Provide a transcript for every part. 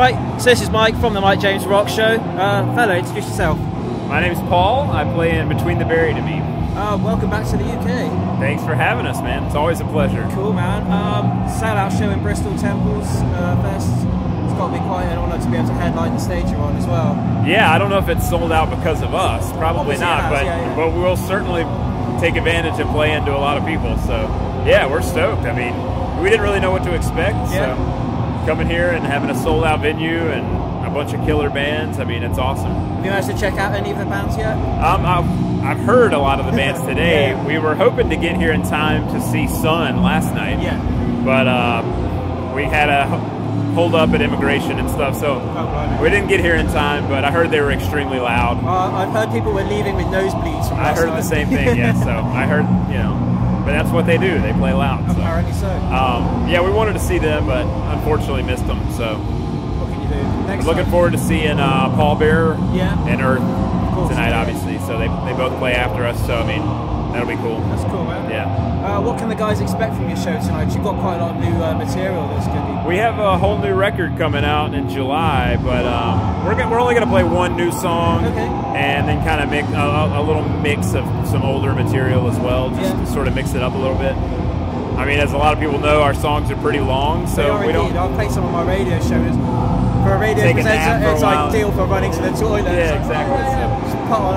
Right, so this is Mike from the Mike James Rock Show. Fellow, introduce yourself. My name's Paul. I play in Between the Buried and Me. Welcome back to the UK. Thanks for having us, man. It's always a pleasure. Cool, man. Sellout show in Bristol Temples Fest. It's got to be quite an honour to be able to headline the stage you're on as well. Yeah, I don't know if it's sold out because of us. Probably Obviously not, but we'll certainly take advantage and play into a lot of people. So, yeah, we're stoked. I mean, we didn't really know what to expect, so coming here and having a sold-out venue and a bunch of killer bands, I mean, it's awesome. Have you managed to check out any of the bands yet? I've heard a lot of the bands today. We were hoping to get here in time to see Sun last night, but we had a hold up at immigration and stuff, so we didn't get here in time, but I heard they were extremely loud. I've heard people were leaving with nosebleeds from last night. I heard the same thing, yeah, so I heard, you know, but that's what they do. They play loud. So. Apparently so. Yeah, we wanted to see them, but unfortunately missed them. So, what can you do? Next looking forward to seeing Paul Bearer and Earth tonight, obviously. So they both play after us. So I mean, that'll be cool. That's cool, man. Yeah. What can the guys expect from your show tonight? You've got quite a lot of new material that's going to be. We have a whole new record coming out in July, but we're only going to play one new song, and then kind of make a little mix of some older material as well, just to sort of mix it up a little bit. I mean, as a lot of people know, our songs are pretty long, so we don't. I'll play some of my radio shows. For a radio presenter, it's ideal for running to the toilet. Yeah, exactly. So, just put on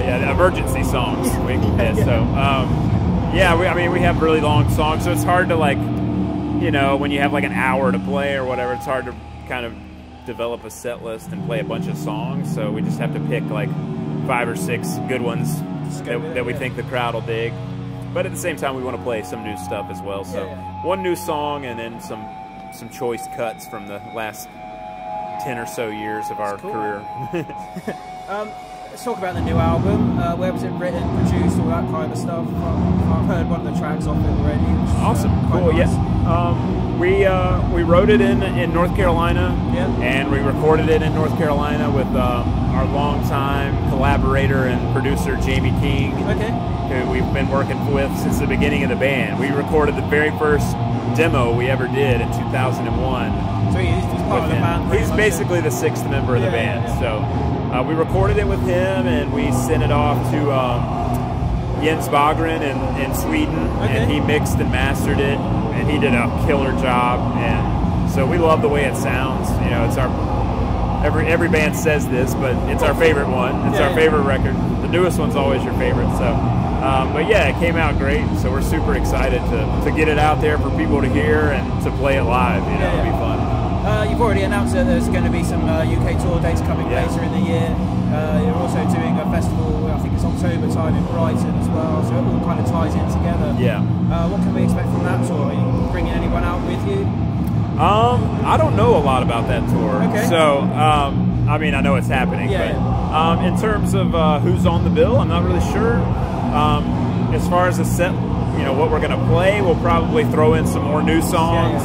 the emergency songs. I mean, we have really long songs, so it's hard to, like, you know, when you have like an hour to play or whatever, it's hard to kind of develop a set list and play a bunch of songs. So we just have to pick like 5 or 6 good ones that we think the crowd will dig. But at the same time, we want to play some new stuff as well. So one new song and then some choice cuts from the last 10 or so years of our career. Let's talk about the new album. Where was it written, produced, all that kind of stuff? I've heard one of the tracks off it already. Awesome, cool. Nice. We wrote it in North Carolina, and we recorded it in North Carolina with our longtime collaborator and producer Jamie King, who we've been working with since the beginning of the band. We recorded the very first demo we ever did in 2001. So he's part of the band. He's basically the 6th member of the band. So we recorded it with him, and we sent it off to Jens Bagren in Sweden, and he mixed and mastered it, and he did a killer job. And so we love the way it sounds. You know, it's our every band says this, but it's our favorite one. It's our favorite record. The newest one's always your favorite. So, but yeah, it came out great. So we're super excited to get it out there for people to hear and to play it live. You know, it'll be fun. You've already announced that there's going to be some UK tour dates coming later in the year. You're also doing a festival, I think it's October time in Brighton as well, so it all kind of ties in together. Yeah. What can we expect from that tour? Are you bringing anyone out with you? I don't know a lot about that tour. So, I mean, I know it's happening, but in terms of who's on the bill, I'm not really sure. As far as the set, you know, what we're going to play, we'll probably throw in some more new songs.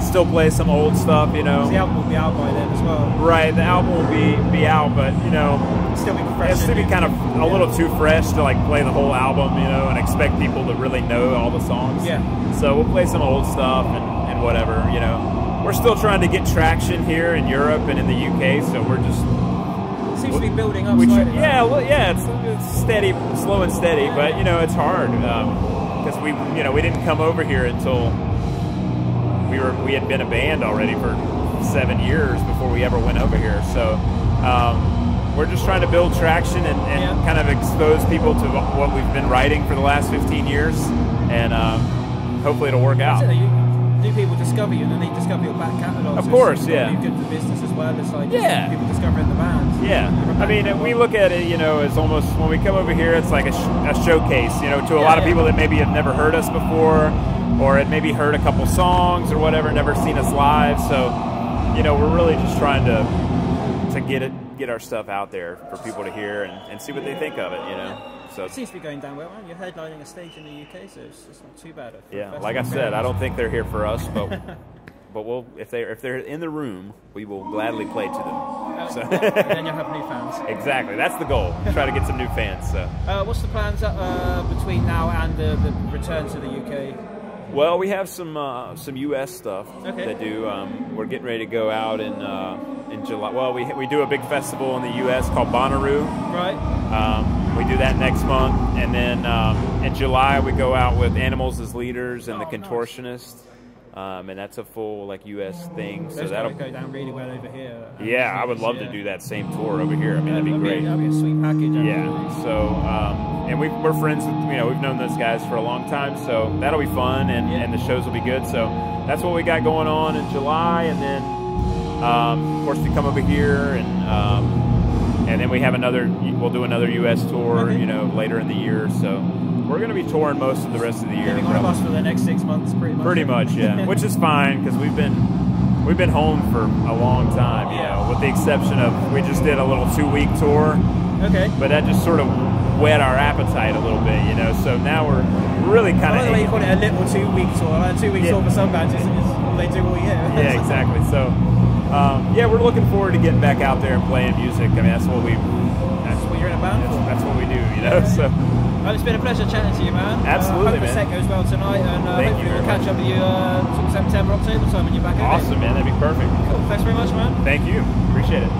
Still play some old stuff, you know. The album will be out by then as well. Right, the album will be out, but you know, still be fresh. It's still be kind of a little too fresh to like play the whole album, you know, and expect people to really know all the songs. So we'll play some old stuff and whatever, you know. We're still trying to get traction here in Europe and in the UK, so we're just. It seems to be building up slightly. It's steady, slow and steady, but you know, it's hard because we didn't come over here until. We had been a band already for 7 years before we ever went over here. So we're just trying to build traction and kind of expose people to what we've been writing for the last 15 years, and hopefully it'll work out. Do people discover you, and then they discover your back catalogue? Of course, Good for the business as well. It's like people discovering the bands. I mean, we look at it, you know, as almost when we come over here, it's like a showcase, you know, to a lot of people that maybe have never heard us before, or had maybe heard a couple songs or whatever, never seen us live. So, you know, we're really just trying to get our stuff out there for people to hear and see what they think of it, you know. So it seems to be going down well. You're headlining a stage in the UK, so it's not too bad. Like I said, I don't think they're here for us, but we'll if they're in the room, we will gladly play to them. So. Then you'll have new fans. Exactly, that's the goal. Try to get some new fans. So what's the plans between now and the return to the UK? Well, we have some U.S. stuff Okay. that do. We're getting ready to go out in July. Well, we do a big festival in the U.S. called Bonnaroo. Right. We do that next month, and then in July we go out with Animals as Leaders and the Contortionist, and that's a full like U.S. thing. So that'll go down really well over here. Yeah, I would love to do that same tour over here. I mean, that'd be great. That'd be a sweet package. Yeah. So, and we're friends with, we've known those guys for a long time, so that'll be fun, and the shows will be good. So that's what we got going on in July, and then of course we come over here, and then we have we'll do another U.S. tour, later in the year. So we're going to be touring most of the rest of the year. Living on a bus for the next 6 months, pretty much. Pretty much, yeah. Which is fine because we've been home for a long time, with the exception of we just did a little 2-week tour. Okay. But that just sort of whet our appetite a little bit, So now we're really kind of. I like the way you call it a little 2-week tour. Like a 2-week tour for some bands is all they do all year. Yeah, exactly. So, we're looking forward to getting back out there and playing music. I mean, that's what you're in a band for. That's what we do, So. Well, it's been a pleasure chatting to you, man. Absolutely, I hope the set goes well tonight, and hopefully we'll catch up with you sort of September, October time when you're back. Awesome, man. That'd be perfect. Cool. Thanks very much, man. Thank you. Appreciate it.